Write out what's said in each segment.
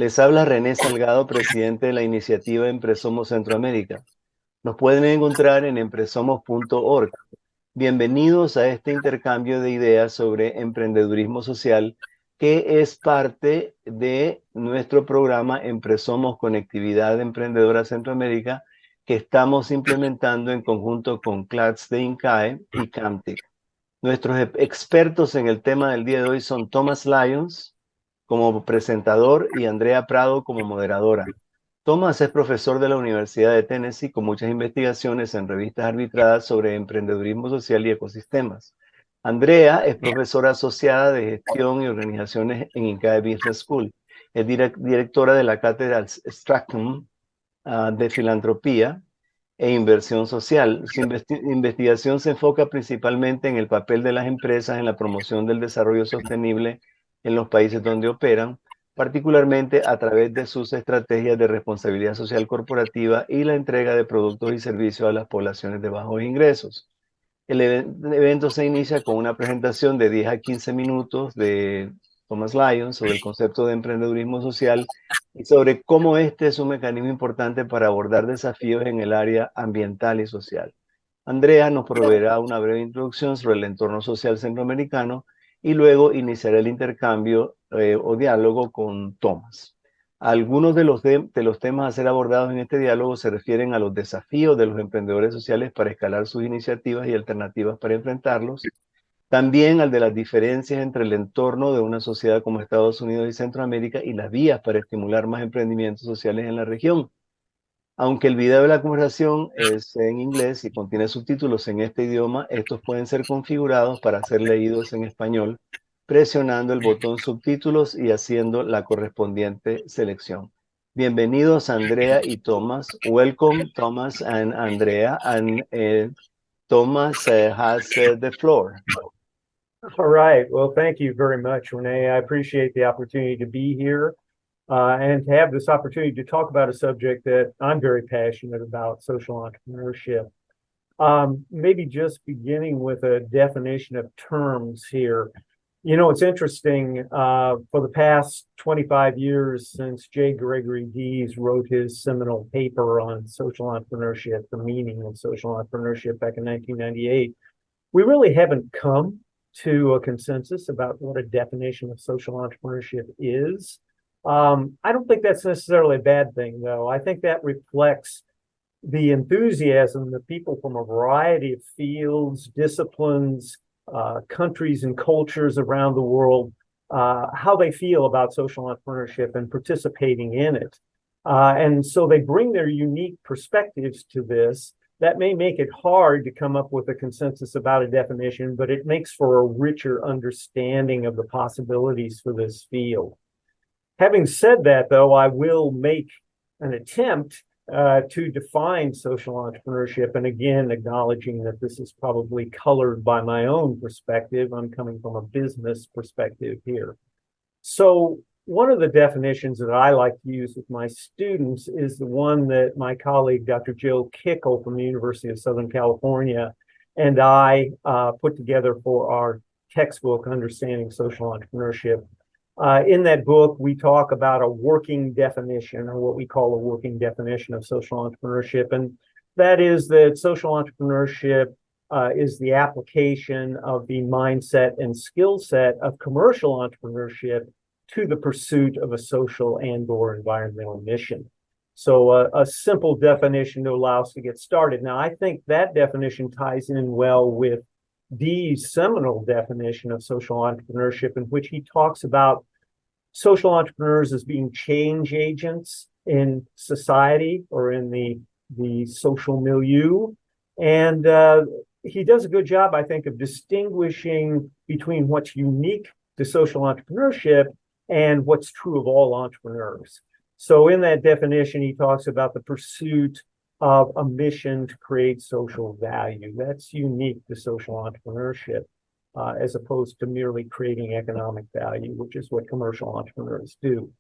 Les habla René Salgado, presidente de la iniciativa EmpreSomos Centroamérica. Nos pueden encontrar en empresomos.org. Bienvenidos a este intercambio de ideas sobre emprendedurismo social, que es parte de nuestro programa EmpreSomos Conectividad Emprendedora Centroamérica, que estamos implementando en conjunto con CLATS de INCAE y CAMTIC. Nuestros expertos en el tema del día de hoy son Thomas Lyons como presentador y Andrea Prado como moderadora. Thomas es profesor de la Universidad de Tennessee con muchas investigaciones en revistas arbitradas sobre emprendedurismo social y ecosistemas. Andrea es profesora asociada de gestión y organizaciones en INCAE Business School. Es directora de la cátedra Stractum de filantropía e inversión social. Su investigación se enfoca principalmente en el papel de las empresas en la promoción del desarrollo sostenible en los países donde operan, particularmente a través de sus estrategias de responsabilidad social corporativa y la entrega de productos y servicios a las poblaciones de bajos ingresos. El evento se inicia con una presentación de 10 a 15 minutos de Thomas Lyons sobre el concepto de emprendedurismo social y sobre cómo este es un mecanismo importante para abordar desafíos en el área ambiental y social. Andrea nos proveerá una breve introducción sobre el entorno social centroamericano y luego iniciará el intercambio o diálogo con Thomas. Algunos de los temas a ser abordados en este diálogo se refieren a los desafíos de los emprendedores sociales para escalar sus iniciativas y alternativas para enfrentarlos. También al de las diferencias entre el entorno de una sociedad como Estados Unidos y Centroamérica y las vías para estimular más emprendimientos sociales en la región. Aunque el video de la conversación es en inglés y contiene subtítulos en este idioma, estos pueden ser configurados para ser leídos en español, presionando el botón subtítulos y haciendo la correspondiente selección. Bienvenidos Andrea y Thomas. Welcome Thomas and Andrea, and Thomas has the floor. All right. Well, thank you very much, Renee. I appreciate the opportunity to be here and to have this opportunity to talk about a subject that I'm very passionate about, social entrepreneurship. Maybe just beginning with a definition of terms here. You know, it's interesting, for the past 25 years since J. Gregory Dees wrote his seminal paper on social entrepreneurship, the meaning of social entrepreneurship back in 1998, we really haven't come to a consensus about what a definition of social entrepreneurship is. I don't think that's necessarily a bad thing, though. I think that reflects the enthusiasm that people from a variety of fields, disciplines, countries and cultures around the world, how they feel about social entrepreneurship and participating in it. And so they bring their unique perspectives to this. That may make it hard to come up with a consensus about a definition, but it makes for a richer understanding of the possibilities for this field. Having said that, though, I will make an attempt to define social entrepreneurship, and again, acknowledging that this is probably colored by my own perspective. I'm coming from a business perspective here. So one of the definitions that I like to use with my students is the one that my colleague, Dr. Joe Kickle from the University of Southern California, and I put together for our textbook, Understanding Social Entrepreneurship. In that book, we talk about a working definition, or what we call a working definition of social entrepreneurship. And that is that social entrepreneurship is the application of the mindset and skill set of commercial entrepreneurship to the pursuit of a social and/or environmental mission. So a simple definition to allow us to get started. Now, I think that definition ties in well with Dee's seminal definition of social entrepreneurship, in which he talks about social entrepreneurs as being change agents in society or in the social milieu. And he does a good job, I think, of distinguishing between what's unique to social entrepreneurship and what's true of all entrepreneurs. So in that definition, he talks about the pursuit of a mission to create social value. That's unique to social entrepreneurship, as opposed to merely creating economic value, which is what commercial entrepreneurs do.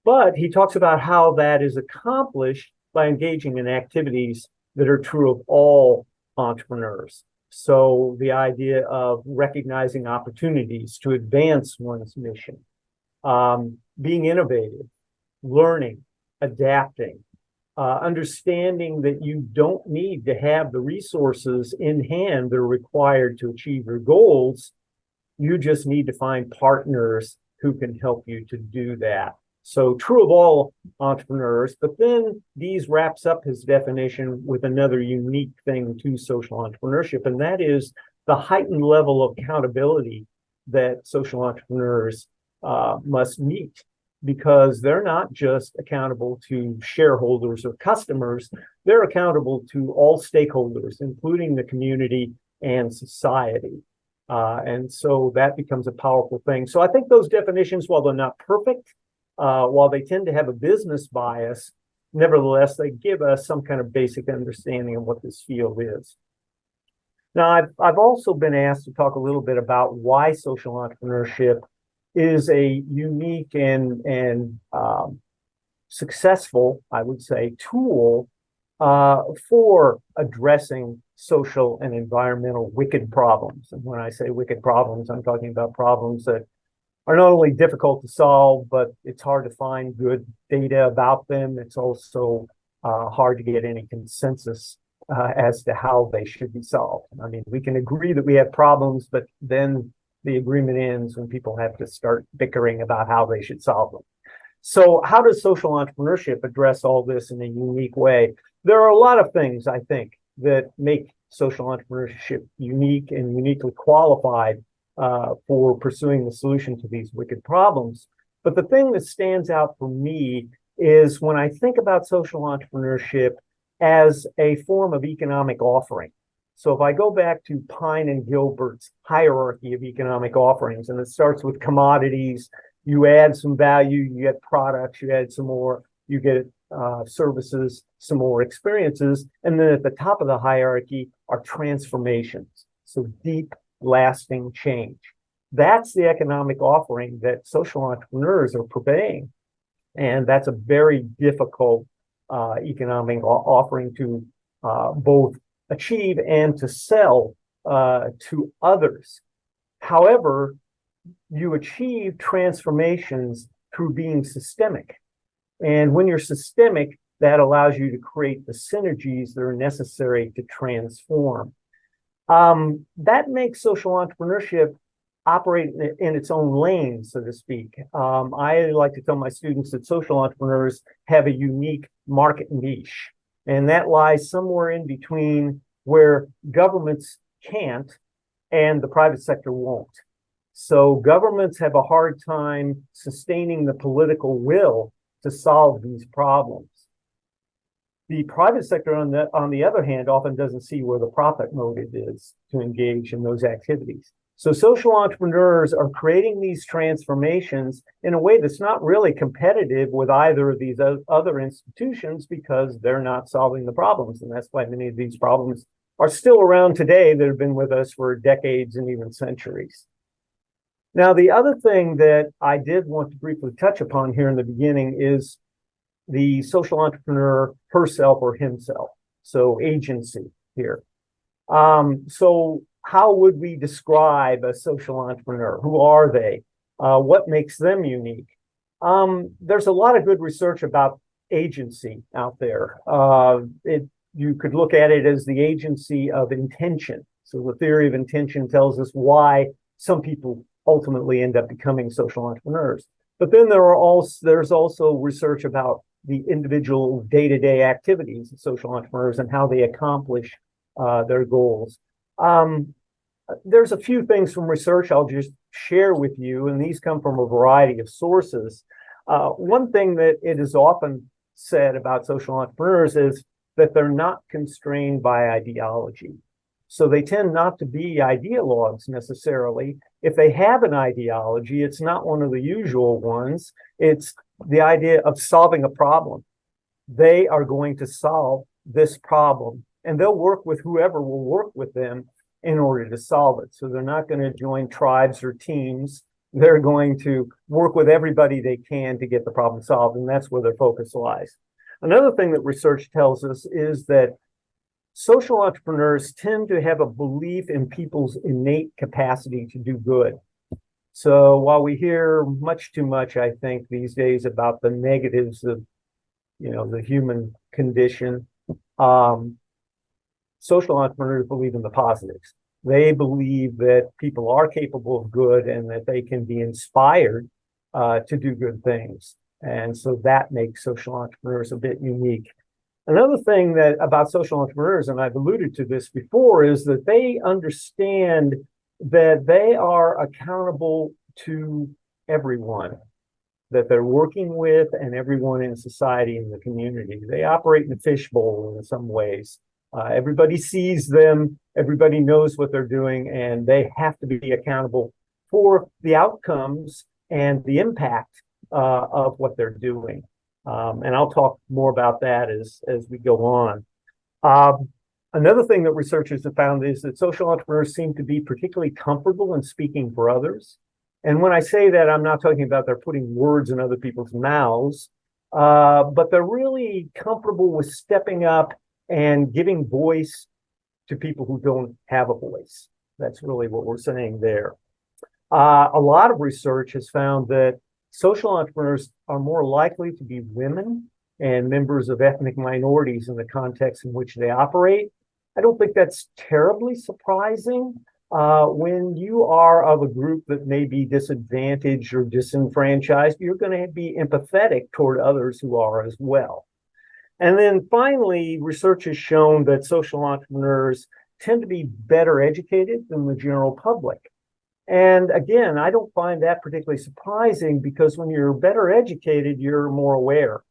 But he talks about how that is accomplished by engaging in activities that are true of all entrepreneurs. So the idea of recognizing opportunities to advance one's mission, being innovative, learning, adapting, understanding that you don't need to have the resources in hand that are required to achieve your goals. You just need to find partners who can help you to do that. So true of all entrepreneurs, but then Dees wraps up his definition with another unique thing to social entrepreneurship, and that is the heightened level of accountability that social entrepreneurs must meet, because they're not just accountable to shareholders or customers, they're accountable to all stakeholders, including the community and society. And so that becomes a powerful thing. So I think those definitions, while they're not perfect, while they tend to have a business bias, nevertheless, they give us some kind of basic understanding of what this field is. Now, I've also been asked to talk a little bit about why social entrepreneurship is a unique and successful, I would say, tool for addressing social and environmental wicked problems. And when I say wicked problems, I'm talking about problems that are not only difficult to solve, but it's hard to find good data about them. It's also hard to get any consensus as to how they should be solved. I mean, we can agree that we have problems, but then the agreement ends when people have to start bickering about how they should solve them. So how does social entrepreneurship address all this in a unique way? There are a lot of things, I think, that make social entrepreneurship unique and uniquely qualified for pursuing the solution to these wicked problems. But the thing that stands out for me is when I think about social entrepreneurship as a form of economic offering. So if I go back to Pine and Gilbert's hierarchy of economic offerings, and it starts with commodities, you add some value, you get products, you add some more, you get services, some more experiences. And then at the top of the hierarchy are transformations. So deep, lasting change. That's the economic offering that social entrepreneurs are purveying. And that's a very difficult economic offering to both achieve and to sell to others. However, you achieve transformations through being systemic. And when you're systemic, that allows you to create the synergies that are necessary to transform. That makes social entrepreneurship operate in its own lane, so to speak. I like to tell my students that social entrepreneurs have a unique market niche, and that lies somewhere in between where governments can't and the private sector won't. So governments have a hard time sustaining the political will to solve these problems. The private sector, on the other hand, often doesn't see where the profit motive is to engage in those activities. So social entrepreneurs are creating these transformations in a way that's not really competitive with either of these other institutions, because they're not solving the problems. And that's why many of these problems are still around today that have been with us for decades and even centuries. Now, the other thing that I did want to briefly touch upon here in the beginning is the social entrepreneur herself or himself. So agency here. So how would we describe a social entrepreneur? Who are they? What makes them unique? There's a lot of good research about agency out there. You could look at it as the agency of intention. So the theory of intention tells us why some people ultimately end up becoming social entrepreneurs. But then there's also research about the individual day-to-day activities of social entrepreneurs and how they accomplish their goals. There's a few things from research I'll just share with you, and these come from a variety of sources. One thing that it is often said about social entrepreneurs is that they're not constrained by ideology. So they tend not to be ideologues necessarily. If they have an ideology, it's not one of the usual ones. It's the idea of solving a problem. They are going to solve this problem, and they'll work with whoever will work with them in order to solve it. So they're not going to join tribes or teams. They're going to work with everybody they can to get the problem solved, and that's where their focus lies. Another thing that research tells us is that social entrepreneurs tend to have a belief in people's innate capacity to do good. So while we hear much too much, I think these days about the negatives of, the human condition, social entrepreneurs believe in the positives. They believe that people are capable of good and that they can be inspired to do good things. And so that makes social entrepreneurs a bit unique. Another thing that about social entrepreneurs, and I've alluded to this before, is that they understand that they are accountable to everyone that they're working with and everyone in society and the community. They operate in a fishbowl in some ways. Everybody sees them, everybody knows what they're doing, and they have to be accountable for the outcomes and the impact of what they're doing. And I'll talk more about that as we go on. Another thing that researchers have found is that social entrepreneurs seem to be particularly comfortable in speaking for others. And when I say that, I'm not talking about they're putting words in other people's mouths, but they're really comfortable with stepping up and giving voice to people who don't have a voice. That's really what we're saying there. A lot of research has found that social entrepreneurs are more likely to be women and members of ethnic minorities in the context in which they operate. I don't think that's terribly surprising. When you are of a group that may be disadvantaged or disenfranchised, you're going to be empathetic toward others who are as well. And then finally, research has shown that social entrepreneurs tend to be better educated than the general public. And again, I don't find that particularly surprising because when you're better educated, you're more aware.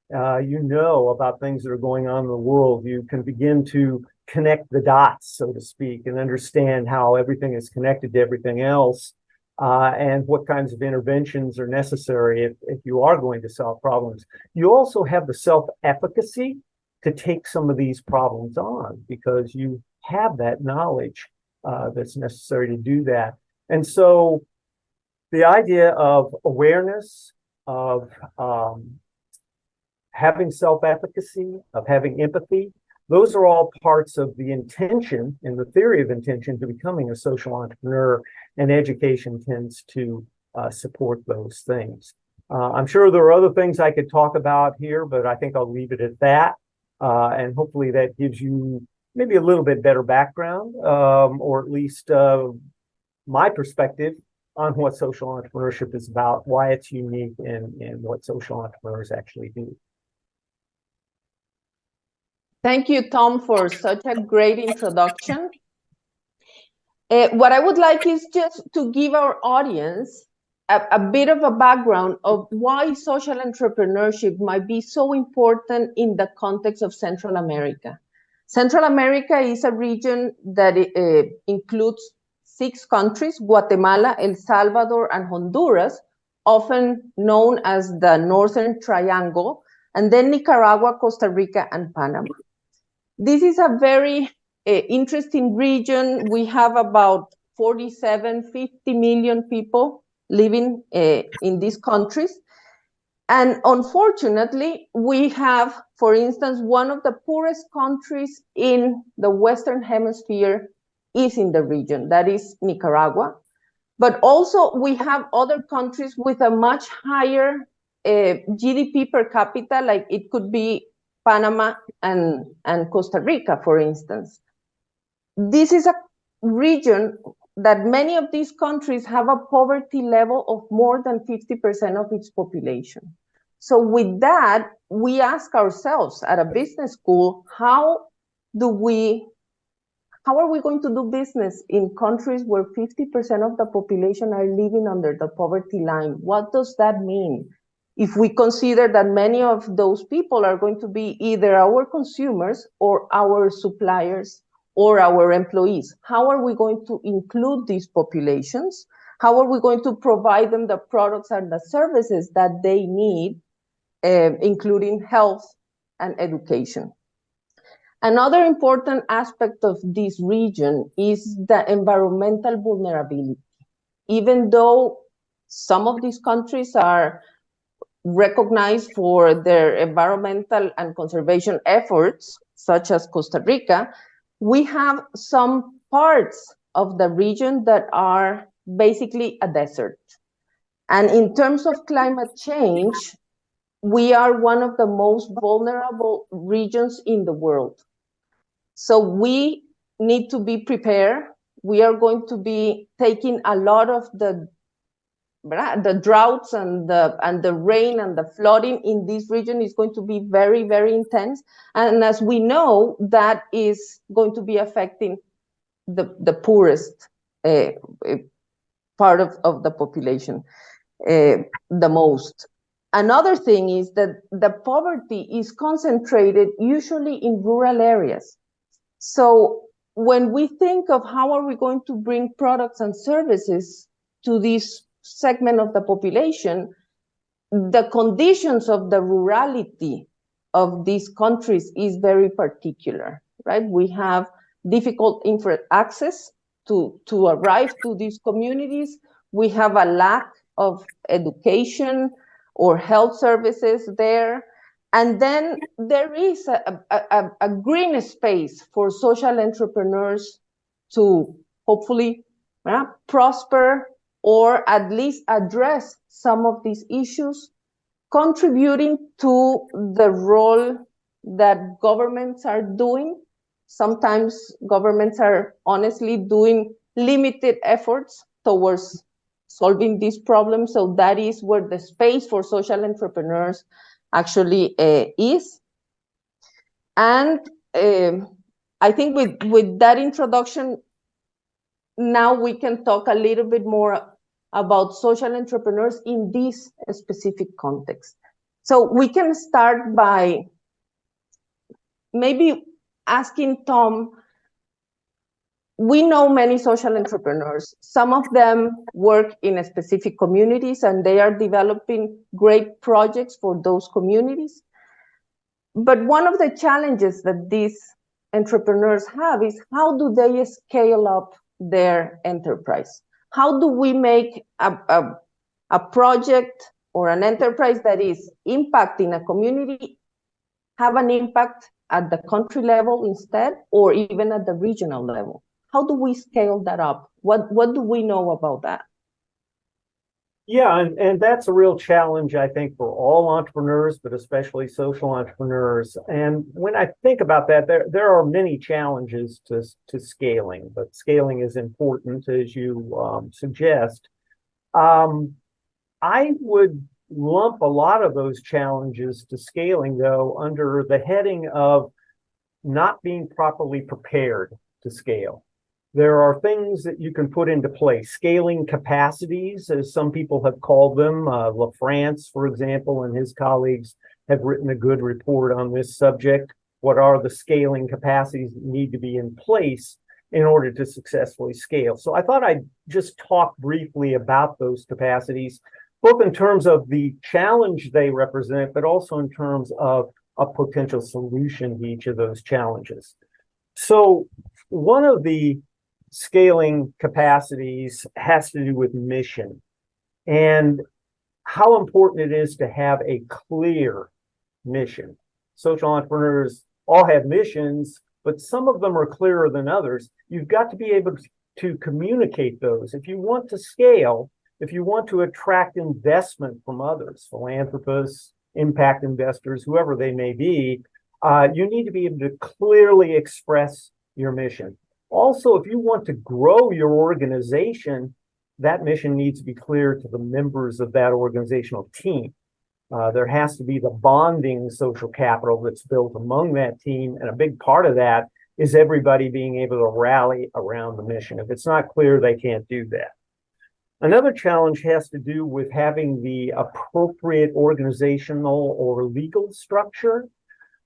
You know about things that are going on in the world. You can begin to connect the dots, so to speak, and understand how everything is connected to everything else, and what kinds of interventions are necessary if you are going to solve problems. You also have the self-efficacy to take some of these problems on because you have that knowledge that's necessary to do that. And so the idea of awareness, of having self-efficacy, of having empathy, those are all parts of the intention and the theory of intention to becoming a social entrepreneur, and education tends to support those things. I'm sure there are other things I could talk about here, but I think I'll leave it at that. And hopefully that gives you maybe a little bit better background, or at least my perspective on what social entrepreneurship is about, why it's unique, and what social entrepreneurs actually do. Thank you, Tom, for such a great introduction. What I would like is just to give our audience a bit of a background of why social entrepreneurship might be so important in the context of Central America. Central America is a region that includes 6 countries, Guatemala, El Salvador, and Honduras, often known as the Northern Triangle, and then Nicaragua, Costa Rica, and Panama. This is a very interesting region. We have about 50 million people living in these countries. And unfortunately, we have, for instance, one of the poorest countries in the Western Hemisphere is in the region, that is Nicaragua. But also we have other countries with a much higher GDP per capita, like it could be Panama and Costa Rica, for instance. This is a region that many of these countries have a poverty level of more than 50% of its population. So with that, we ask ourselves at a business school, how are we going to do business in countries where 50% of the population are living under the poverty line? What does that mean? If we consider that many of those people are going to be either our consumers or our suppliers or our employees, how are we going to include these populations? How are we going to provide them the products and the services that they need, including health and education? Another important aspect of this region is the environmental vulnerability. Even though some of these countries are recognized for their environmental and conservation efforts, such as Costa Rica, we have some parts of the region that are basically a desert. And in terms of climate change, we are one of the most vulnerable regions in the world. So we need to be prepared. We are going to be taking a lot of the droughts and the rain and the flooding in this region is going to be very, very intense. And as we know, that is going to be affecting the poorest part of the population the most. Another thing is that the poverty is concentrated usually in rural areas. So when we think of how are we going to bring products and services to this segment of the population, the conditions of the rurality of these countries is very particular, right? We have difficult access to arrive to these communities. We have a lack of education or health services there. And then there is a green space for social entrepreneurs to hopefully prosper or at least address some of these issues, contributing to the role that governments are doing. Sometimes governments are honestly doing limited efforts towards solving these problems. So that is where the space for social entrepreneurs actually is. And I think with that introduction, now we can talk a little bit more about social entrepreneurs in this specific context. So we can start by maybe asking Tom, we know many social entrepreneurs. Some of them work in specific communities and they are developing great projects for those communities. But one of the challenges that these entrepreneurs have is how do they scale up their enterprise? How do we make a project or an enterprise that is impacting a community have an impact at the country level instead, or even at the regional level? How do we scale that up? What do we know about that? Yeah, and that's a real challenge, I think, for all entrepreneurs, but especially social entrepreneurs. And when I think about that, there are many challenges to scaling, but scaling is important, as you suggest. I would lump a lot of those challenges to scaling, though, under the heading of not being properly prepared to scale. There are things that you can put into place, scaling capacities, as some people have called them. LaFrance, for example, and his colleagues have written a good report on this subject. What are the scaling capacities that need to be in place in order to successfully scale? So I thought I'd just talk briefly about those capacities, both in terms of the challenge they represent, but also in terms of a potential solution to each of those challenges. So one of the scaling capacities has to do with mission and how important it is to have a clear mission. Social entrepreneurs all have missions, but some of them are clearer than others. You've got to be able to communicate those. If you want to scale, if you want to attract investment from others, philanthropists, impact investors, whoever they may be, you need to be able to clearly express your mission. Also, if you want to grow your organization, that mission needs to be clear to the members of that organizational team. There has to be the bonding social capital that's built among that team. And a big part of that is everybody being able to rally around the mission. If it's not clear, they can't do that. Another challenge has to do with having the appropriate organizational or legal structure.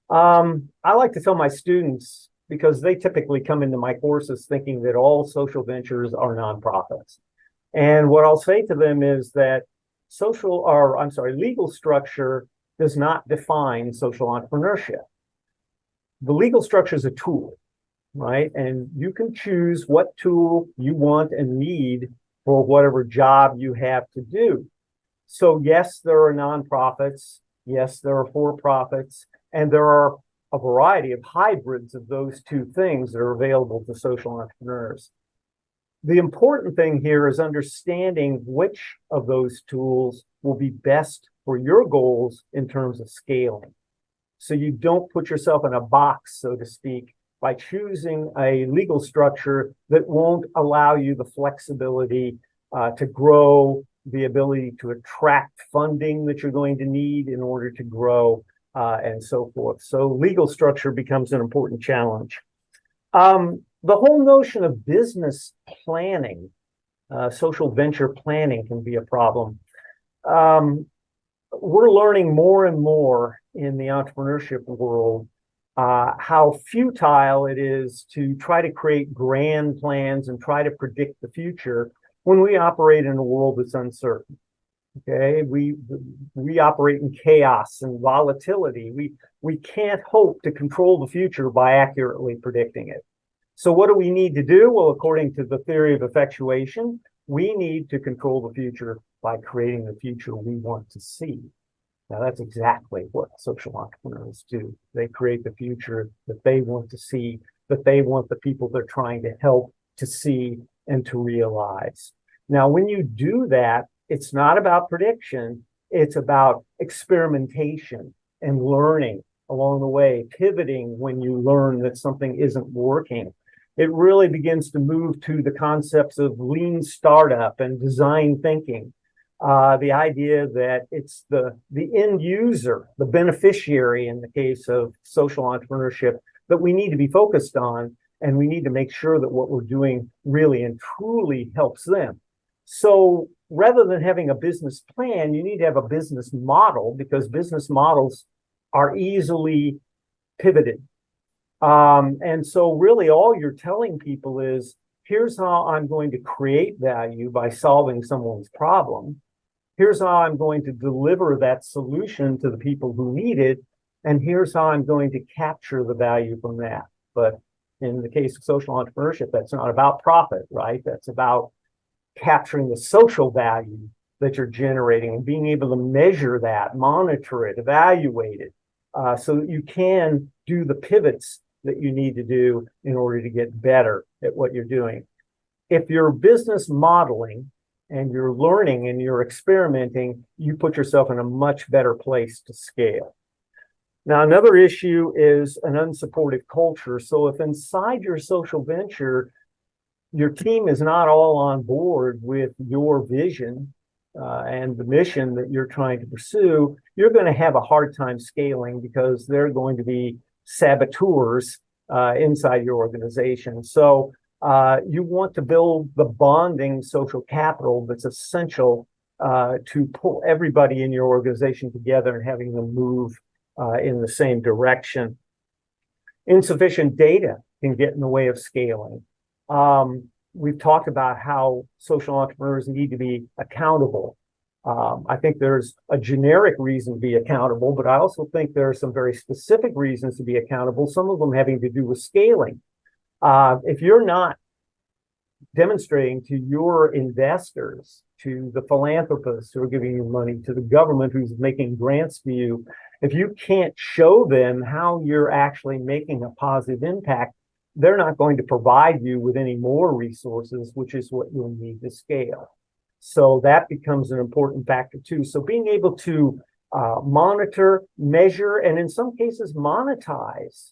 I like to tell my students, because they typically come into my courses thinking that all social ventures are nonprofits. And what I'll say to them is that legal structure does not define social entrepreneurship. The legal structure is a tool, right? And you can choose what tool you want and need for whatever job you have to do. So yes, there are nonprofits. Yes, there are for-profits. And there are a variety of hybrids of those two things that are available to social entrepreneurs. The important thing here is understanding which of those tools will be best for your goals in terms of scaling. So you don't put yourself in a box, so to speak, by choosing a legal structure that won't allow you the flexibility to grow, the ability to attract funding that you're going to need in order to grow, and so forth. So legal structure becomes an important challenge. The whole notion of business planning, social venture planning can be a problem. We're learning more and more in the entrepreneurship world how futile it is to try to create grand plans and try to predict the future when we operate in a world that's uncertain. Okay, we operate in chaos and volatility. We can't hope to control the future by accurately predicting it. So what do we need to do? Well, according to the theory of effectuation, we need to control the future by creating the future we want to see. Now, that's exactly what social entrepreneurs do. They create the future that they want to see, that they want the people they're trying to help to see and to realize. Now, when you do that, it's not about prediction. It's about experimentation and learning along the way, pivoting when you learn that something isn't working. It really begins to move to the concepts of lean startup and design thinking. The idea that it's the end user, the beneficiary in the case of social entrepreneurship, that we need to be focused on, and we need to make sure that what we're doing really and truly helps them. So rather than having a business plan, you need to have a business model, because business models are easily pivoted. And so really all you're telling people is, here's how I'm going to create value by solving someone's problem. Here's how I'm going to deliver that solution to the people who need it. And here's how I'm going to capture the value from that. But in the case of social entrepreneurship, that's not about profit, right? That's about capturing the social value that you're generating and being able to measure that, monitor it, evaluate it, so that you can do the pivots that you need to do in order to get better at what you're doing. If you're business modeling and you're learning and you're experimenting, you put yourself in a much better place to scale. Now, another issue is an unsupportive culture. So if inside your social venture, your team is not all on board with your vision and the mission that you're trying to pursue, you're going to have a hard time scaling, because they're going to be saboteurs inside your organization. So you want to build the bonding social capital that's essential to pull everybody in your organization together and having them move in the same direction. Insufficient data can get in the way of scaling. We've talked about how social entrepreneurs need to be accountable. I think there's a generic reason to be accountable, but I also think there are some very specific reasons to be accountable, some of them having to do with scaling. If you're not demonstrating to your investors, to the philanthropists who are giving you money, to the government who's making grants to you, if you can't show them how you're actually making a positive impact, they're not going to provide you with any more resources, which is what you'll need to scale. So that becomes an important factor too. So being able to monitor, measure, and in some cases monetize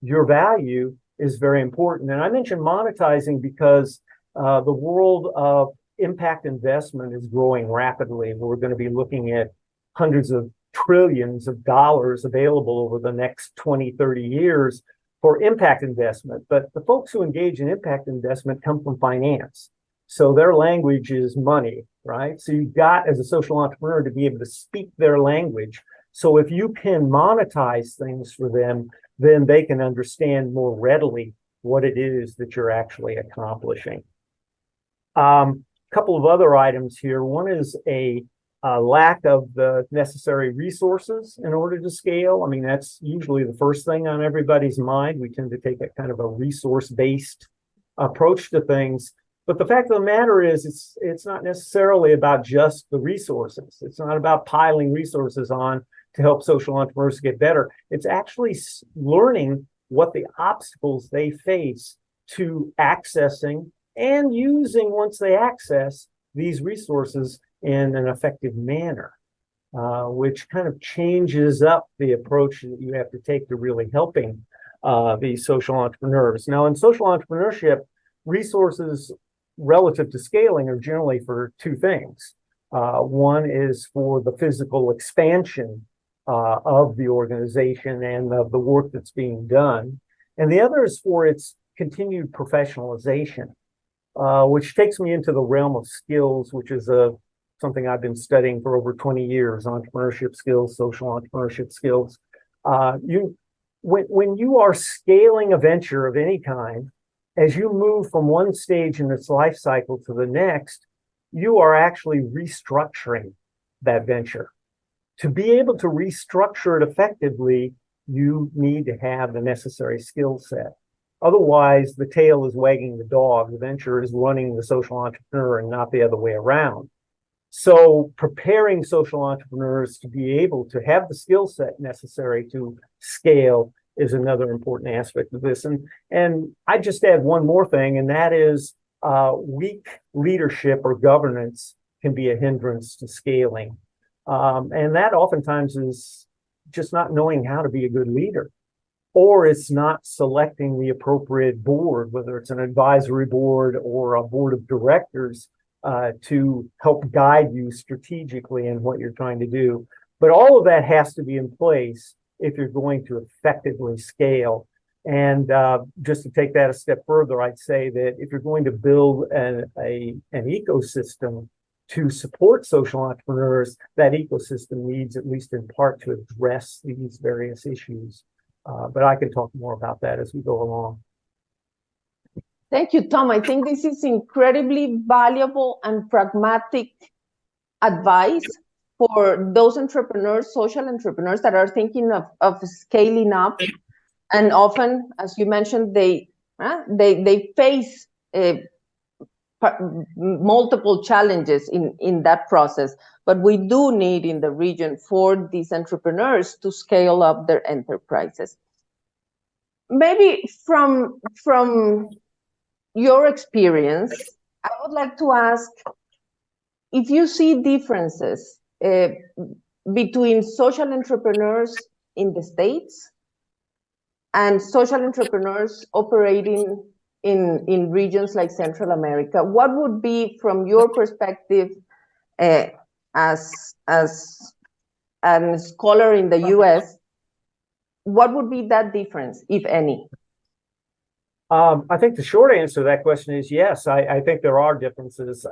your value is very important. And I mentioned monetizing because the world of impact investment is growing rapidly. We're going to be looking at hundreds of trillions of dollars available over the next 20, 30 years for impact investment. But the folks who engage in impact investment come from finance. So their language is money, right? So you've got, as a social entrepreneur, to be able to speak their language. So if you can monetize things for them, then they can understand more readily what it is that you're actually accomplishing. A couple of other items here. One is a lack of the necessary resources in order to scale. I mean, that's usually the first thing on everybody's mind. We tend to take a kind of a resource-based approach to things. But the fact of the matter is, it's not necessarily about just the resources. It's not about piling resources on to help social entrepreneurs get better. It's actually learning what the obstacles they face to accessing and using, once they access these resources, in an effective manner, which kind of changes up the approach that you have to take to really helping these social entrepreneurs. Now, in social entrepreneurship, resources relative to scaling are generally for two things. One is for the physical expansion of the organization and of the work that's being done. And the other is for its continued professionalization, which takes me into the realm of skills, which is something I've been studying for over 20 years, entrepreneurship skills, social entrepreneurship skills. When you are scaling a venture of any kind, as you move from one stage in its life cycle to the next, you are actually restructuring that venture. To be able to restructure it effectively, you need to have the necessary skill set. Otherwise, the tail is wagging the dog. The venture is running the social entrepreneur and not the other way around. So preparing social entrepreneurs to be able to have the skill set necessary to scale is another important aspect of this. And I just add one more thing, and that is weak leadership or governance can be a hindrance to scaling. And that oftentimes is just not knowing how to be a good leader, or it's not selecting the appropriate board, whether it's an advisory board or a board of directors, to help guide you strategically in what you're trying to do. But all of that has to be in place if you're going to effectively scale. And just to take that a step further, I'd say that if you're going to build an ecosystem to support social entrepreneurs, that ecosystem needs, at least in part, to address these various issues. But I can talk more about that as we go along. Thank you, Tom. I think this is incredibly valuable and pragmatic advice for those entrepreneurs, social entrepreneurs that are thinking of scaling up. And often, as you mentioned, they face multiple challenges in that process. But we do need in the region for these entrepreneurs to scale up their enterprises. Maybe from your experience, I would like to ask if you see differences between social entrepreneurs in the States and social entrepreneurs operating in regions like Central America. What would be, from your perspective, as a scholar in the US, what would be that difference, if any? I think the short answer to that question is yes. I think there are differences,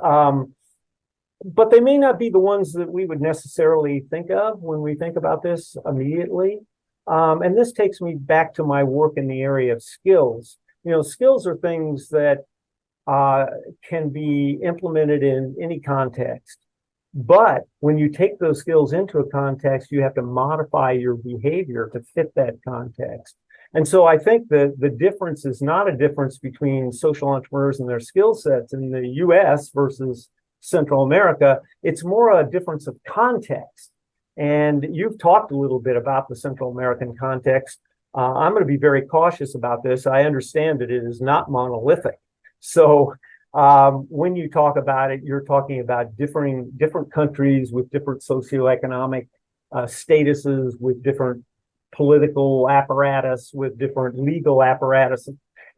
but they may not be the ones that we would necessarily think of when we think about this immediately. And this takes me back to my work in the area of skills. You know, skills are things that can be implemented in any context. But when you take those skills into a context, you have to modify your behavior to fit that context. And so I think that the difference is not a difference between social entrepreneurs and their skill sets in the US versus Central America. It's more a difference of context. And you've talked a little bit about the Central American context. I'm going to be very cautious about this. I understand that it is not monolithic. So when you talk about it, you're talking about different countries with different socioeconomic statuses, with different political apparatus, with different legal apparatus,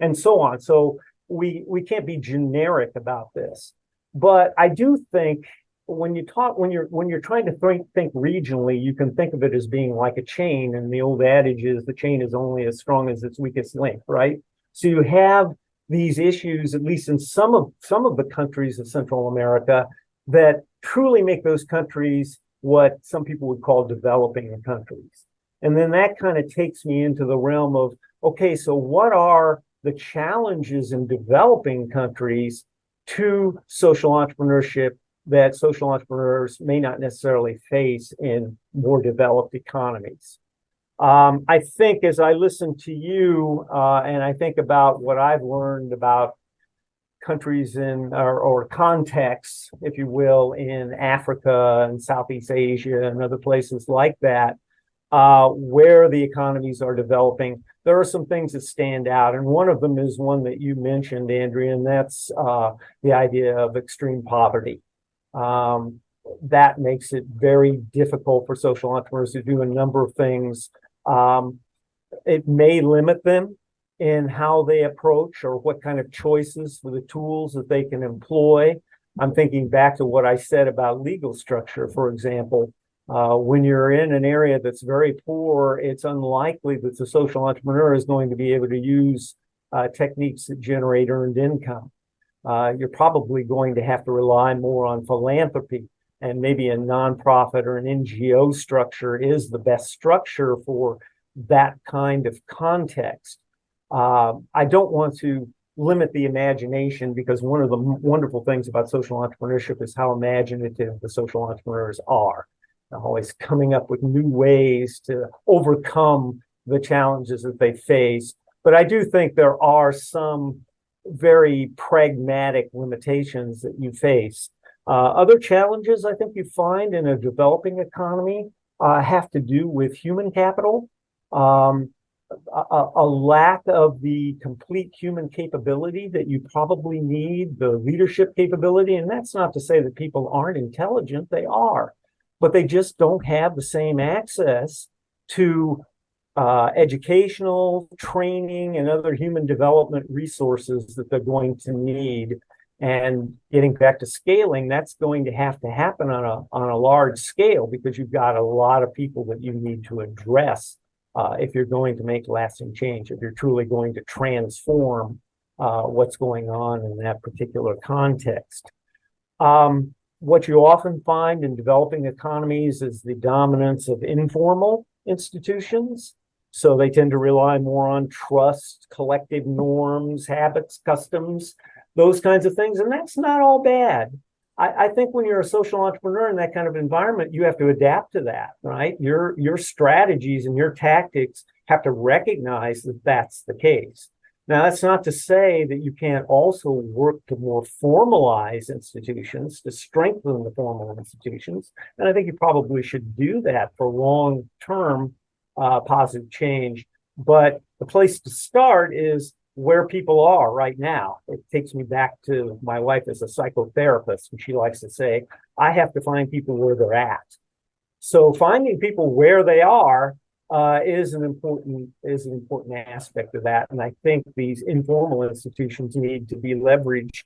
and so on. So we can't be generic about this. But I do think when you're trying to think regionally, you can think of it as being like a chain. And the old adage is the chain is only as strong as its weakest link, right? So you have these issues, at least in some of the countries of Central America, that truly make those countries what some people would call developing countries. And then that kind of takes me into the realm of, okay, so what are the challenges in developing countries to social entrepreneurship that social entrepreneurs may not necessarily face in more developed economies? I think as I listen to you and I think about what I've learned about countries or contexts, if you will, in Africa and Southeast Asia and other places like that, where the economies are developing, there are some things that stand out. And one of them is one that you mentioned, Andrea, and that's the idea of extreme poverty. That makes it very difficult for social entrepreneurs to do a number of things. It may limit them in how they approach or what kind of choices for the tools that they can employ. I'm thinking back to what I said about legal structure, for example. When you're in an area that's very poor, it's unlikely that the social entrepreneur is going to be able to use techniques that generate earned income. You're probably going to have to rely more on philanthropy, and maybe a nonprofit or an NGO structure is the best structure for that kind of context. I don't want to limit the imagination, because one of the wonderful things about social entrepreneurship is how imaginative the social entrepreneurs are. They're always coming up with new ways to overcome the challenges that they face. But I do think there are some very pragmatic limitations that you face. Other challenges I think you find in a developing economy have to do with human capital, a lack of the complete human capability that you probably need, the leadership capability. And that's not to say that people aren't intelligent, they are, but they just don't have the same access to educational, training, and other human development resources that they're going to need. And getting back to scaling, that's going to happen on a large scale, because you've got a lot of people that you need to address if you're going to make lasting change, if you're truly going to transform what's going on in that particular context. What you often find in developing economies is the dominance of informal institutions. So they tend to rely more on trust, collective norms, habits, customs, those kinds of things. And that's not all bad. I think when you're a social entrepreneur in that kind of environment, you have to adapt to that, right? Your strategies and your tactics have to recognize that that's the case. Now, that's not to say that you can't also work to more formalize institutions, to strengthen the formal institutions. And I think you probably should do that for long-term positive change. But the place to start is where people are right now. It takes me back to my wife as a psychotherapist, and she likes to say, I have to find people where they're at. So finding people where they are is an important aspect of that. And I think these informal institutions need to be leveraged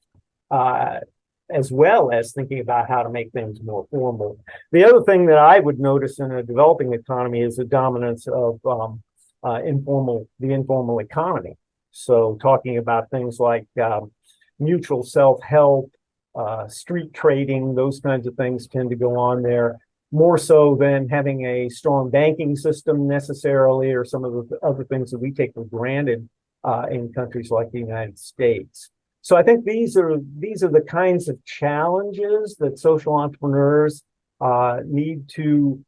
as well as thinking about how to make things more formal. The other thing that I would notice in a developing economy is the dominance of the informal economy. So talking about things like mutual self-help, street trading, those kinds of things tend to go on there, more so than having a strong banking system necessarily, or some of the other things that we take for granted in countries like the United States. So I think these are the kinds of challenges that social entrepreneurs need to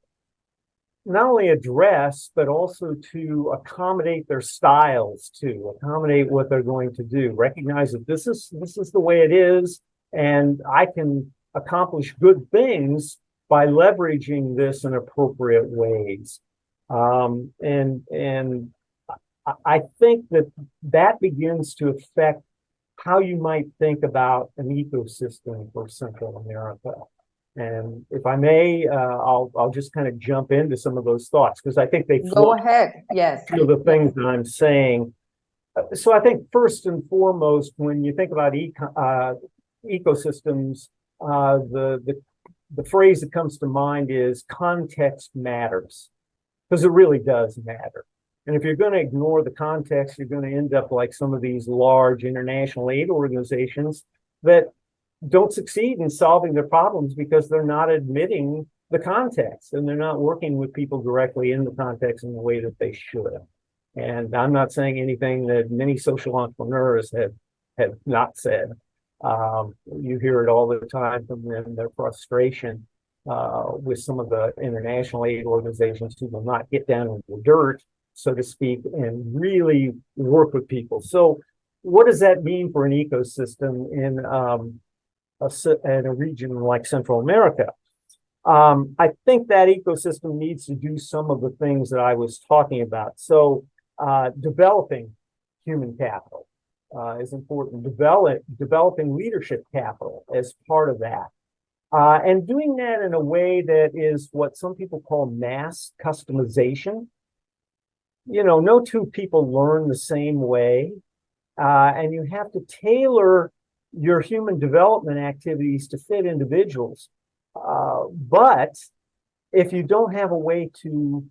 not only address, but also to accommodate their styles, to accommodate what they're going to do. Recognize that this is the way it is, and I can accomplish good things by leveraging this in appropriate ways. And I think that begins to affect how you might think about an ecosystem for Central America. And if I may, I'll just kind of jump into some of those thoughts, because I think they flow. Go ahead. Yes. To the things that I'm saying. So I think first and foremost, when you think about ecosystems, the phrase that comes to mind is context matters, because it really does matter. And if you're going to ignore the context, you're going to end up like some of these large international aid organizations that don't succeed in solving their problems because they're not admitting the context, and they're not working with people directly in the context in the way that they should. And I'm not saying anything that many social entrepreneurs have not said. You hear it all the time from them, their frustration with some of the international aid organizations who will not get down in the dirt, so to speak, and really work with people. So what does that mean for an ecosystem in a region like Central America? I think that ecosystem needs to do some of the things that I was talking about. So developing human capital is important. Developing leadership capital as part of that. And doing that in a way that is what some people call mass customization. No two people learn the same way. And you have to tailor your human development activities to fit individuals. But if you don't have a way to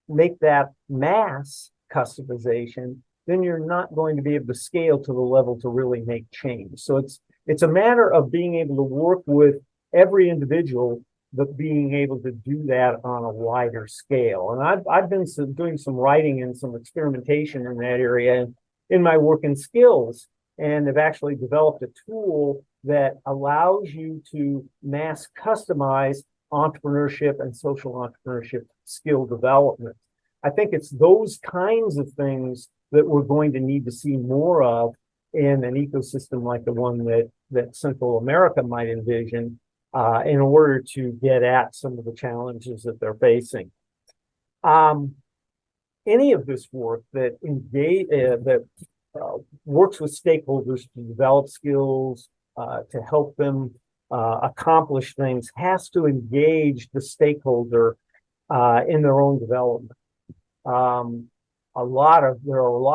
make that mass customization, then you're not going to be able to scale to the level to really make change. So it's a matter of being able to work with every individual, but being able to do that on a wider scale. And I've been doing some writing and some experimentation in that area in my work in skills, and have actually developed a tool that allows you to mass customize entrepreneurship and social entrepreneurship skill development. I think it's those kinds of things that we're going to need to see more of in an ecosystem like the one that Central America might envision in order to get at some of the challenges that they're facing. Any of this work that works with stakeholders to develop skills, to help them accomplish things, has to engage the stakeholder in their own development. There are a lot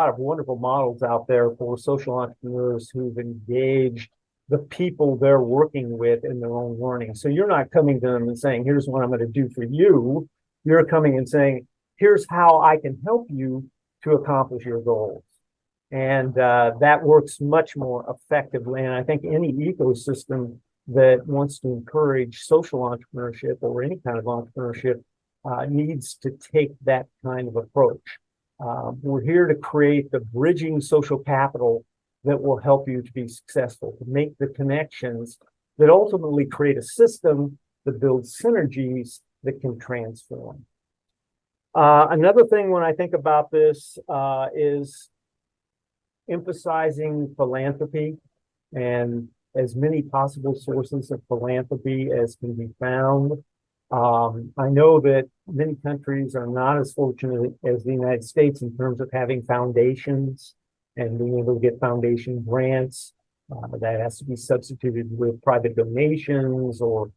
of wonderful models out there for social entrepreneurs who've engaged the people they're working with in their own learning. So you're not coming to them and saying, here's what I'm going to do for you. You're coming and saying, here's how I can help you to accomplish your goals. And that works much more effectively. And I think any ecosystem that wants to encourage social entrepreneurship or any kind of entrepreneurship needs to take that kind of approach. We're here to create the bridging social capital that will help you to be successful, to make the connections that ultimately create a system that builds synergies that can transform. Another thing when I think about this is emphasizing philanthropy and as many possible sources of philanthropy as can be found. I know that many countries are not as fortunate as the United States in terms of having foundations and being able to get foundation grants. That has to be substituted with private donations or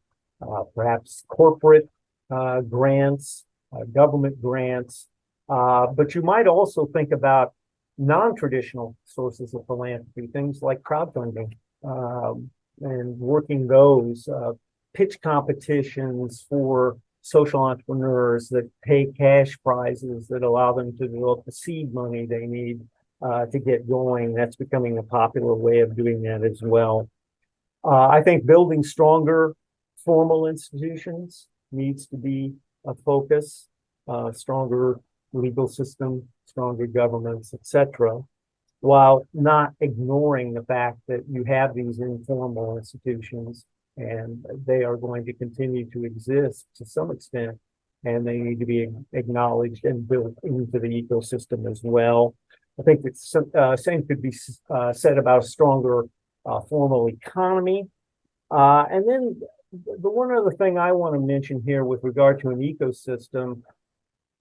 perhaps corporate grants, government grants. But you might also think about non-traditional sources of philanthropy, things like crowdfunding, and working those, pitch competitions for social entrepreneurs that pay cash prizes that allow them to develop the seed money they need to get going. That's becoming a popular way of doing that as well. I think building stronger formal institutions needs to be a focus, stronger legal system, stronger governments, etc., while not ignoring the fact that you have these informal institutions and they are going to continue to exist to some extent, and they need to be acknowledged and built into the ecosystem as well. I think the same could be said about a stronger formal economy. And then the one other thing I want to mention here with regard to an ecosystem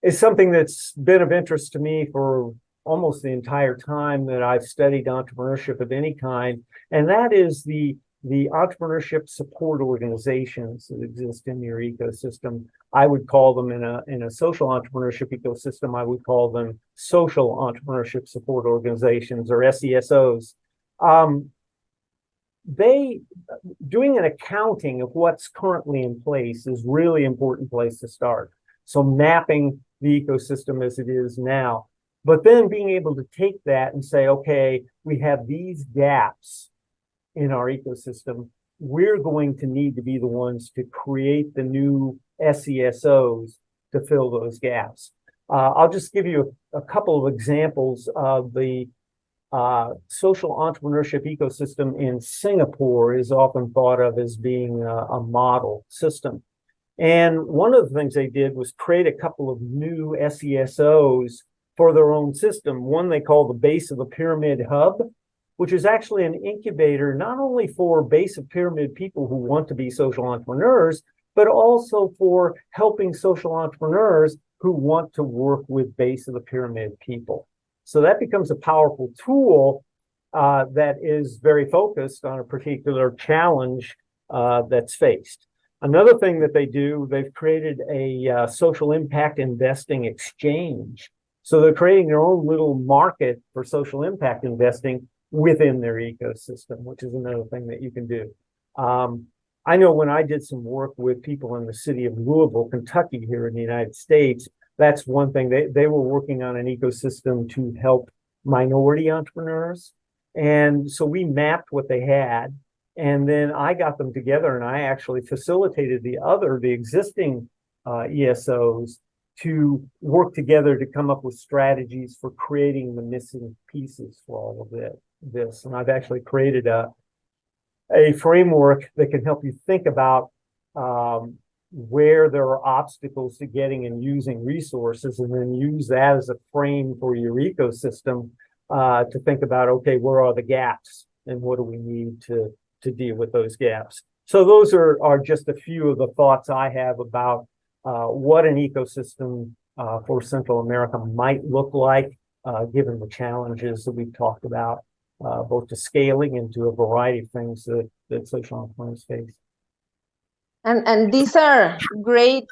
is something that's been of interest to me for almost the entire time that I've studied entrepreneurship of any kind, and that is the entrepreneurship support organizations that exist in your ecosystem. I would call them in a social entrepreneurship ecosystem, I would call them social entrepreneurship support organizations, or SESOs. Doing an accounting of what's currently in place is really important place to start. So mapping the ecosystem as it is now, but then being able to take that and say, okay, we have these gaps in our ecosystem. We're going to need to be the ones to create the new SESOs to fill those gaps. I'll just give you a couple of examples of the social entrepreneurship ecosystem in Singapore is often thought of as being a model system. And one of the things they did was create a couple of new SESOs for their own system. One they call the base of the pyramid hub, which is actually an incubator not only for base of pyramid people who want to be social entrepreneurs, but also for helping social entrepreneurs who want to work with base of the pyramid people. So that becomes a powerful tool that is very focused on a particular challenge that's faced. Another thing that they do, they've created a social impact investing exchange. So they're creating their own little market for social impact investing within their ecosystem, which is another thing that you can do. I know when I did some work with people in the city of Louisville, Kentucky, here in the United States, that's one thing. They were working on an ecosystem to help minority entrepreneurs. And so we mapped what they had. And then I got them together and I actually facilitated the existing ESOs to work together to come up with strategies for creating the missing pieces for all of this. And I've actually created a framework that can help you think about where there are obstacles to getting and using resources, and then use that as a frame for your ecosystem to think about, okay, where are the gaps and what do we need to deal with those gaps. So those are just a few of the thoughts I have about what an ecosystem for Central America might look like, given the challenges that we've talked about, both to scaling and to a variety of things that social entrepreneurs face. And these are great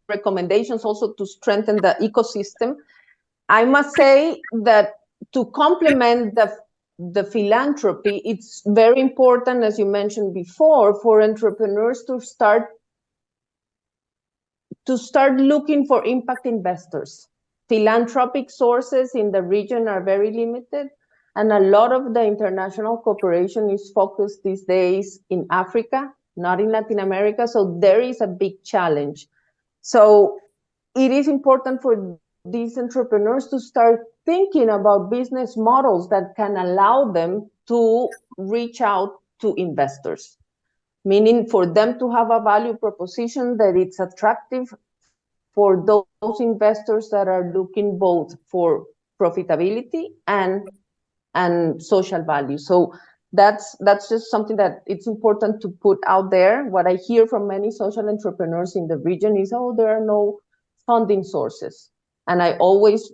recommendations also to strengthen the ecosystem. I must say that to complement the philanthropy, it's very important, as you mentioned before, for entrepreneurs to start looking for impact investors. Philanthropic sources in the region are very limited, and a lot of the international cooperation is focused these days in Africa, not in Latin America. So there is a big challenge. So it is important for these entrepreneurs to start thinking about business models that can allow them to reach out to investors, meaning for them to have a value proposition that it's attractive for those investors that are looking both for profitability and social value. So that's just something that it's important to put out there. What I hear from many social entrepreneurs in the region is, oh, there are no funding sources. And I always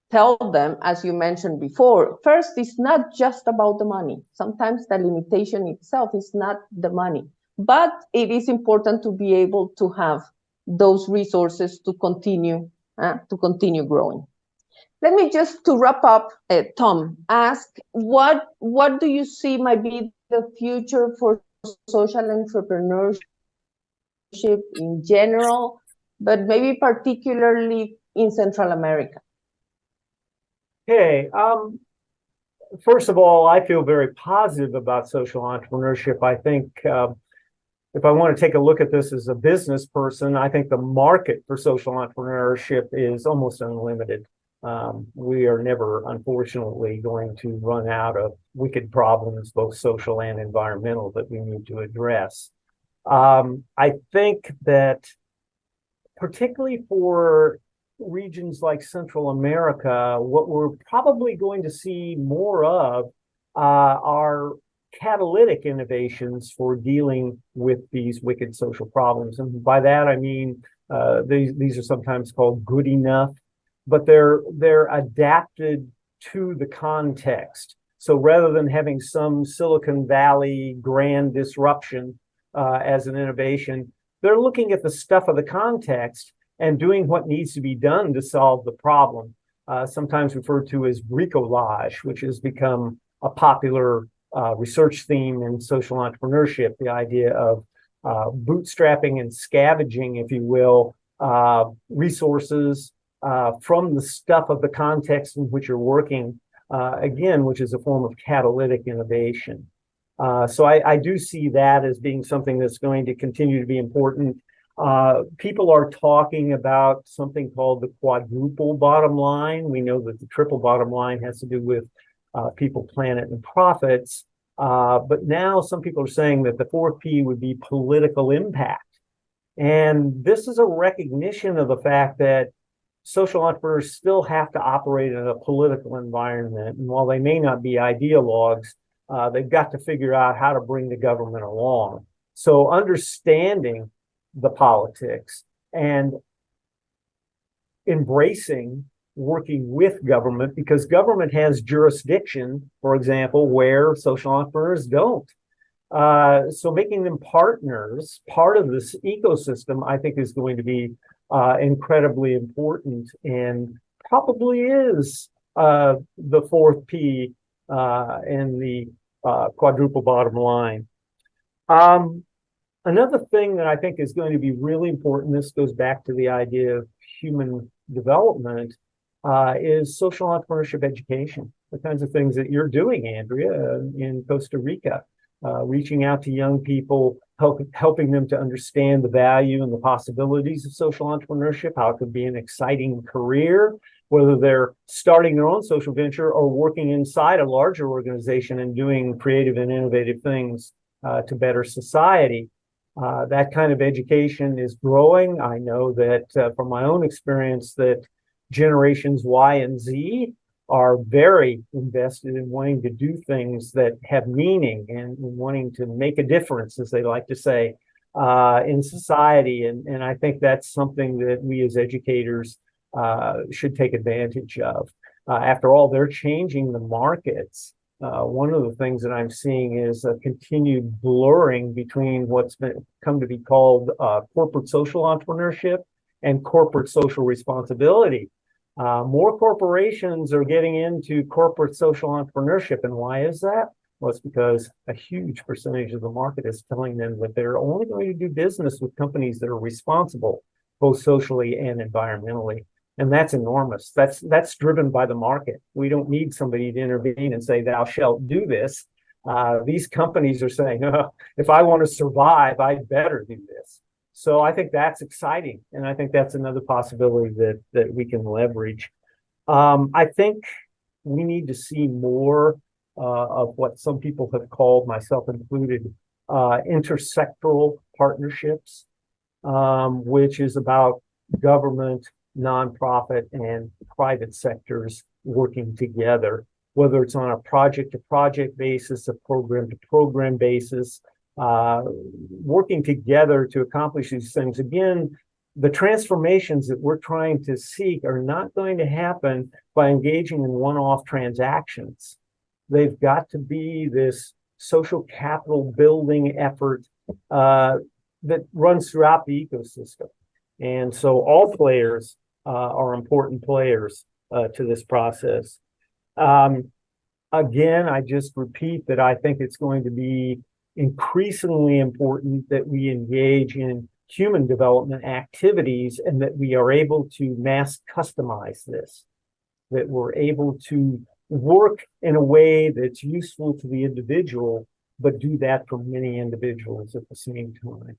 tell them, as you mentioned before, first, it's not just about the money. Sometimes the limitation itself is not the money, but it is important to be able to have those resources to continue growing. Let me just, to wrap up, Tom, ask what do you see might be the future for social entrepreneurship in general, but maybe particularly in Central America? Okay. First of all, I feel very positive about social entrepreneurship. I think if I want to take a look at this as a business person, I think the market for social entrepreneurship is almost unlimited. We are never, unfortunately, going to run out of wicked problems, both social and environmental, that we need to address. I think that particularly for regions like Central America, what we're probably going to see more of are catalytic innovations for dealing with these wicked social problems. And by that, I mean, these are sometimes called good enough, but they're adapted to the context. So rather than having some Silicon Valley grand disruption as an innovation, they're looking at the stuff of the context and doing what needs to be done to solve the problem, sometimes referred to as bricolage, which has become a popular research theme in social entrepreneurship, the idea of bootstrapping and scavenging, if you will, resources from the stuff of the context in which you're working, again, which is a form of catalytic innovation. So I do see that as being something that's going to continue to be important. People are talking about something called the quadruple bottom line. We know that the triple bottom line has to do with people, planet, and profits. But now some people are saying that the fourth P would be political impact. And this is a recognition of the fact that social entrepreneurs still have to operate in a political environment. And while they may not be ideologues, they've got to figure out how to bring the government along. So understanding the politics and embracing working with government, because government has jurisdiction, for example, where social entrepreneurs don't. So making them partners, part of this ecosystem, I think is going to be incredibly important, and probably is the fourth P in the quadruple bottom line. Another thing that I think is going to be really important, this goes back to the idea of human development, is social entrepreneurship education, the kinds of things that you're doing, Andrea, in Costa Rica. Reaching out to young people, helping them to understand the value and the possibilities of social entrepreneurship, how it could be an exciting career, whether they're starting their own social venture or working inside a larger organization and doing creative and innovative things to better society. That kind of education is growing. I know that from my own experience that generations Y and Z are very invested in wanting to do things that have meaning and wanting to make a difference, as they like to say, in society. And I think that's something that we as educators should take advantage of. After all, they're changing the markets. One of the things that I'm seeing is a continued blurring between what's come to be called corporate social entrepreneurship and corporate social responsibility. More corporations are getting into corporate social entrepreneurship. And why is that? Well, it's because a huge percentage of the market is telling them that they're only going to do business with companies that are responsible, both socially and environmentally. And that's enormous. That's driven by the market. We don't need somebody to intervene and say, thou shalt do this. These companies are saying, oh, if I want to survive, I'd better do this. So I think that's exciting. And I think that's another possibility that we can leverage. I think we need to see more of what some people have called, myself included, intersectoral partnerships, which is about government, nonprofit, and private sectors working together, whether it's on a project-to-project basis, a program-to-program basis, working together to accomplish these things. Again, the transformations that we're trying to seek are not going to happen by engaging in one-off transactions. They've got to be this social capital building effort that runs throughout the ecosystem. And so all players are important players to this process. Again, I just repeat that I think it's going to be increasingly important that we engage in human development activities and that we are able to mass customize this, that we're able to work in a way that's useful to the individual, but do that for many individuals at the same time.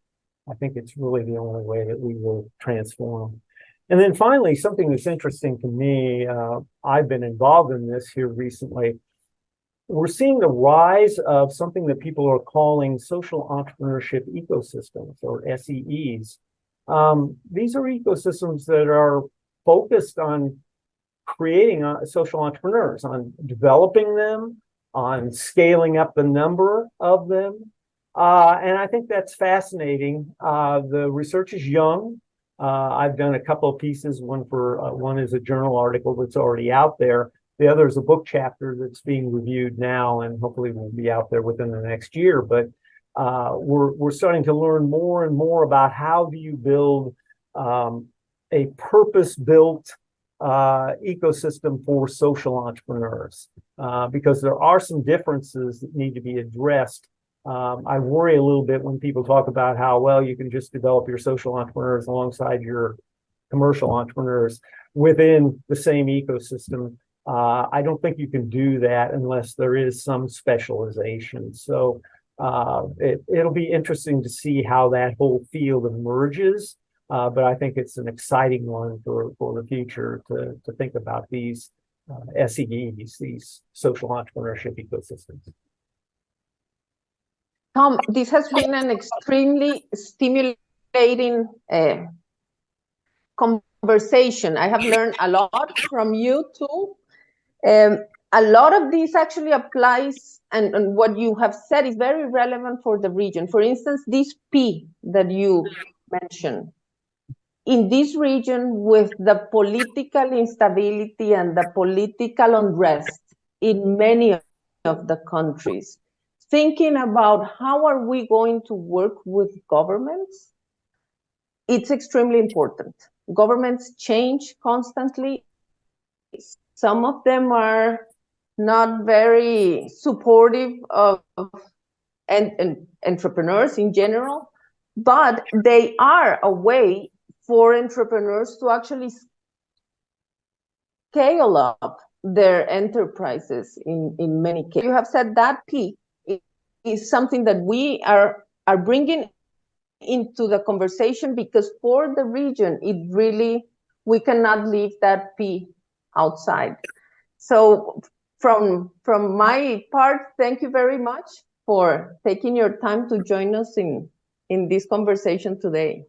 I think it's really the only way that we will transform. And then finally, something that's interesting to me, I've been involved in this here recently. We're seeing the rise of something that people are calling social entrepreneurship ecosystems, or SEEs. These are ecosystems that are focused on creating social entrepreneurs, on developing them, on scaling up the number of them. And I think that's fascinating. The research is young. I've done a couple of pieces. One is a journal article that's already out there. The other is a book chapter that's being reviewed now, and hopefully will be out there within the next year. But we're starting to learn more and more about how do you build a purpose-built ecosystem for social entrepreneurs, because there are some differences that need to be addressed. I worry a little bit when people talk about how, well, you can just develop your social entrepreneurs alongside your commercial entrepreneurs within the same ecosystem. I don't think you can do that unless there is some specialization. So it'll be interesting to see how that whole field emerges. But I think it's an exciting one for the future to think about these SEEs, these social entrepreneurship ecosystems. Tom, this has been an extremely stimulating conversation conversation. I have learned a lot from you too. A lot of this actually applies, and what you have said is very relevant for the region. For instance, this P that you mentioned. In this region, with the political instability and the political unrest in many of the countries, thinking about how are we going to work with governments, it's extremely important. Governments change constantly. Some of them are not very supportive of and entrepreneurs in general, but they are a way for entrepreneurs to actually scale up their enterprises in many cases. You have said that P is something that we are bringing into the conversation, because for the region, it really, we cannot leave that P outside. So from my part, thank you very much for taking your time to join us in this conversation today.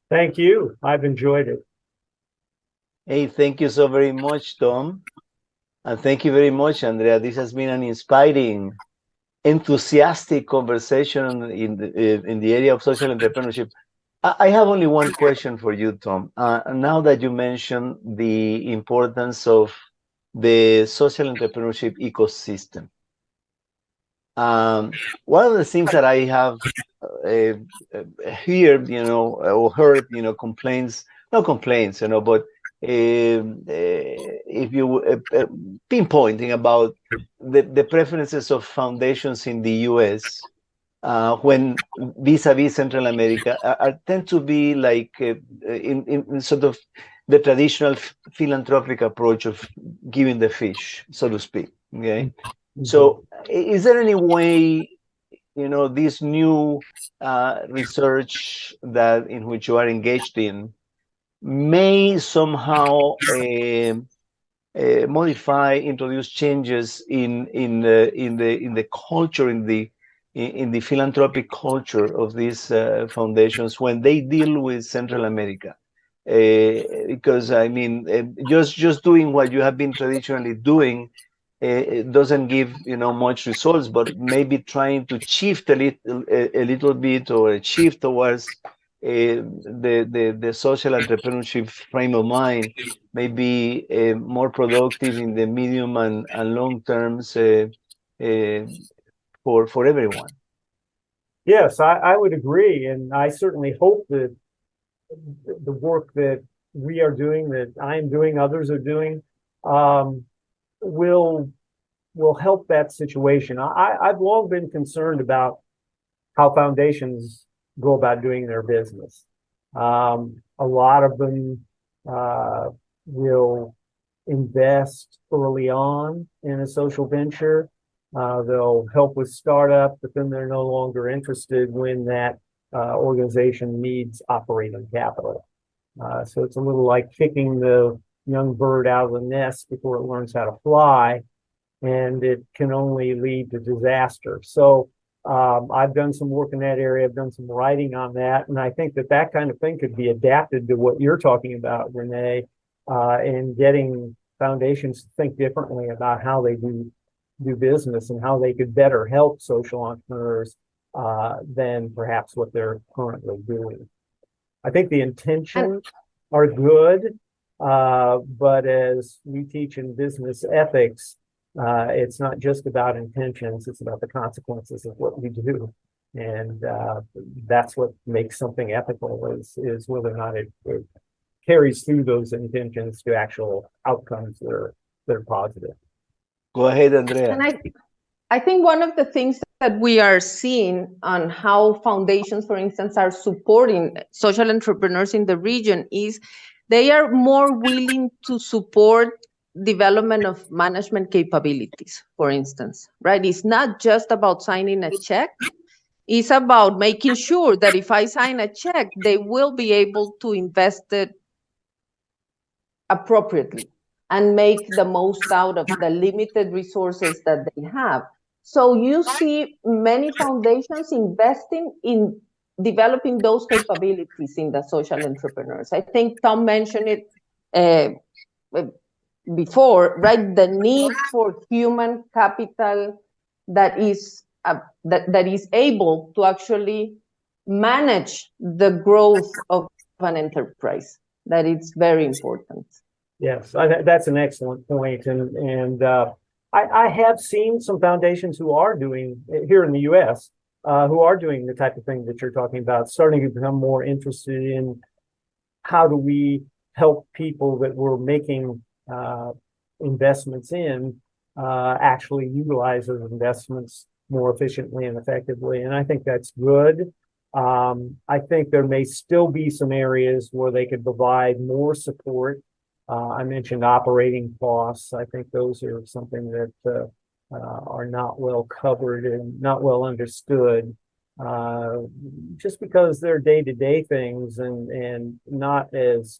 Thank you. I've enjoyed it. Hey, thank you so very much, Tom. And thank you very much, Andrea. This has been an inspiring, enthusiastic conversation in the area of social entrepreneurship. I have only one question for you, Tom. Now that you mentioned the importance of the social entrepreneurship ecosystem, one of the things that I have heard, or heard, complaints, not complaints, but if you pinpointing about the preferences of foundations in the U.S. When vis-a-vis Central America tend to be like in sort of the traditional philanthropic approach of giving the fish, so to speak. Okay, mm-hmm. So is there any way, this new research that in which you are engaged in may somehow modify, introduce changes in the culture, in the philanthropic culture of these foundations when they deal with Central America? Because I mean, just doing what you have been traditionally doing it doesn't give much results, but maybe trying to shift a little bit, or shift towards the social entrepreneurship frame of mind may be more productive in the medium and long terms for everyone. Yes, I would agree, and I certainly hope that the work that we are doing, that I'm doing, others are doing, will help that situation. I've long been concerned about how foundations go about doing their business. A lot of them will invest early on in a social venture. They'll help with startup, but then they're no longer interested when that organization needs operating capital. So it's a little like kicking the young bird out of the nest before it learns how to fly, and it can only lead to disaster. So I've done some work in that area. I've done some writing on that, and I think that kind of thing could be adapted to what you're talking about, Renee, in getting foundations to think differently about how they do business and how they could better help social entrepreneurs than perhaps what they're currently doing. I think the intentions are good, but as we teach in business ethics, it's not just about intentions, it's about the consequences of what we do. And that's what makes something ethical, is whether or not it carries through those intentions to actual outcomes that are positive. Go ahead, Andrea. And I think one of the things that we are seeing on how foundations, for instance, are supporting social entrepreneurs in the region is they are more willing to support development of management capabilities, for instance, right? It's not just about signing a check. It's about making sure that if I sign a check, they will be able to invest it appropriately and make the most out of the limited resources that they have. So you see many foundations investing in developing those capabilities in the social entrepreneurs. I think Tom mentioned it before, right? The need for human capital that is able to actually manage the growth of an enterprise. That is very important. Yes, that's an excellent point. And I have seen some foundations who are doing, here in the US, who are doing the type of thing that you're talking about, starting to become more interested in how do we help people that we're making investments in actually utilize those investments more efficiently and effectively. And I think that's good. I think there may still be some areas where they could provide more support. I mentioned operating costs. I think those are something that are not well covered and not well understood, just because they're day-to-day things and not as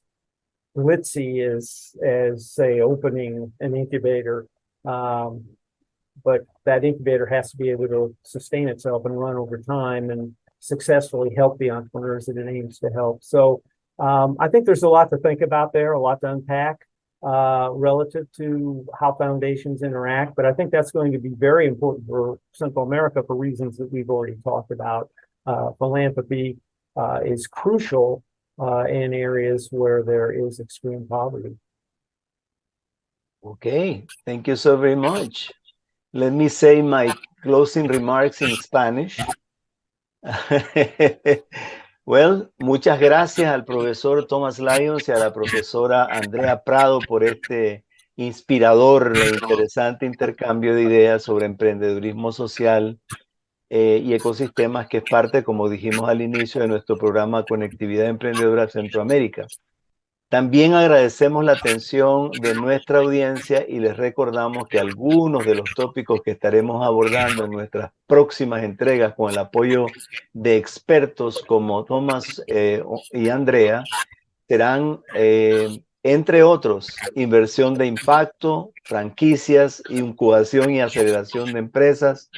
glitzy as say opening an incubator. But that incubator has to be able to sustain itself and run over time and successfully help the entrepreneurs that it aims to help. So I think there's a lot to think about there, a lot to unpack relative to how foundations interact. But I think that's going to be very important for Central America for reasons that we've already talked about. Philanthropy is crucial in areas where there is extreme poverty. Okay, thank you so very much. Let me say my closing remarks in Spanish. Well, muchas gracias al profesor Thomas Lyons y a la profesora Andrea Prado por este inspirador e interesante intercambio de ideas sobre emprendedurismo social y ecosistemas, que es parte, como dijimos al inicio, de nuestro programa Conectividad Emprendedora Centroamérica. También agradecemos la atención de nuestra audiencia y les recordamos que algunos de los tópicos que estaremos abordando en nuestras próximas entregas con el apoyo de expertos como Thomas y Andrea serán, entre otros, inversión de impacto, franquicias, incubación y aceleración de empresas,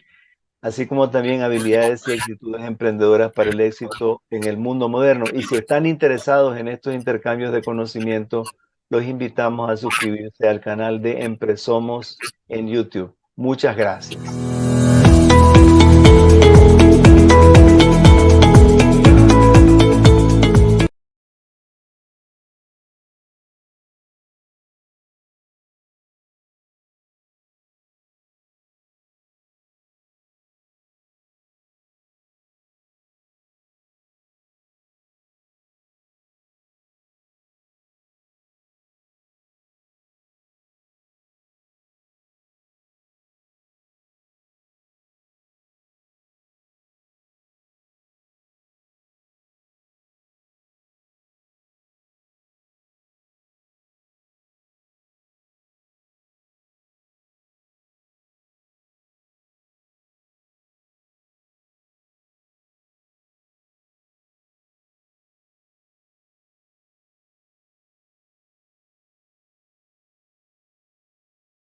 así como también habilidades y actitudes emprendedoras para el éxito en el mundo moderno. Y si están interesados en estos intercambios de conocimiento, los invitamos a suscribirse al canal de EmpreSomos en YouTube. Muchas gracias.